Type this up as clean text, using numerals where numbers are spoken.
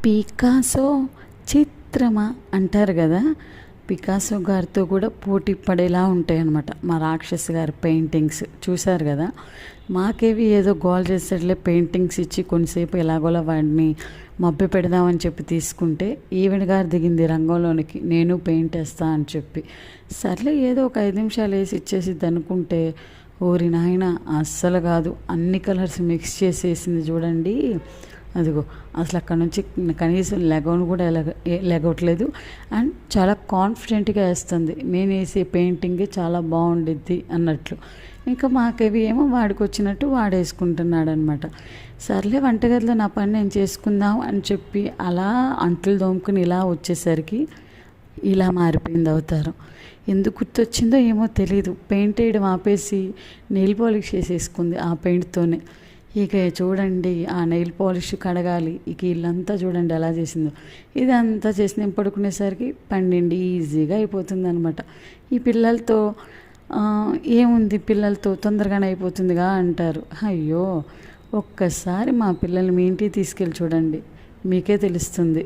Picasso చిత్రమా అంటారు కదా. Picasso గారితో కూడా పోటీ పడేలా ఉంటాయి అన్నమాట మా రాక్షస్ గారి పెయింటింగ్స్. చూశారు కదా, మాకేవి ఏదో గోల్ చేసేట్లే పెయింటింగ్స్ ఇచ్చి కొంతసేపు ఎలాగోలా వాడిని మభ్య పెడదామని చెప్పి తీసుకుంటే ఈవెన్ గారు దిగింది రంగంలోనికి, నేను పెయింట్ వేస్తా అని చెప్పి. సర్లే ఏదో ఒక 5 నిమిషాలు వేసి ఇచ్చేసిద్ది అనుకుంటే, ఓరి నాయన అస్సలు కాదు, అన్ని కలర్స్ మిక్స్ చేసేసింది చూడండి. అదిగో అసలు అక్కడ నుంచి కనీసం లెగవను కూడా లెగవట్లేదు. అండ్ చాలా కాన్ఫిడెంట్గా వేస్తుంది, నేను వేసే పెయింటింగే చాలా బాగుండిద్ది అన్నట్లు. ఇంకా మాకవి ఏమో వాడికి వచ్చినట్టు వాడేసుకుంటున్నాడు అనమాట. సర్లే వంటగదిలో నా పని నేను చేసుకుందాం అని చెప్పి అలా అంట్లు దోముకుని ఇలా వచ్చేసరికి ఇలా మారిపోయింది అవతారం. ఎందుకు గుర్తొచ్చిందో ఏమో తెలీదు, పెయింట్ వేయడం ఆపేసి నెయిల్ పాలిష్ చేసేసుకుంది ఆ పెయింట్తోనే. ఇక చూడండి ఆ నెయిల్ పాలిష్ కడగాలి, ఇక ఇల్లంతా చూడండి ఎలా చేసిందో. ఇదంతా చేసి నేను పడుకునేసరికి 12 ఈజీగా అయిపోతుంది అనమాట. ఈ పిల్లలతో ఏముంది, పిల్లలతో తొందరగానే అయిపోతుందిగా అంటారు. అయ్యో, ఒక్కసారి మా పిల్లల్ని మీ ఇంటికి తీసుకెళ్ళి చూడండి, మీకే తెలుస్తుంది.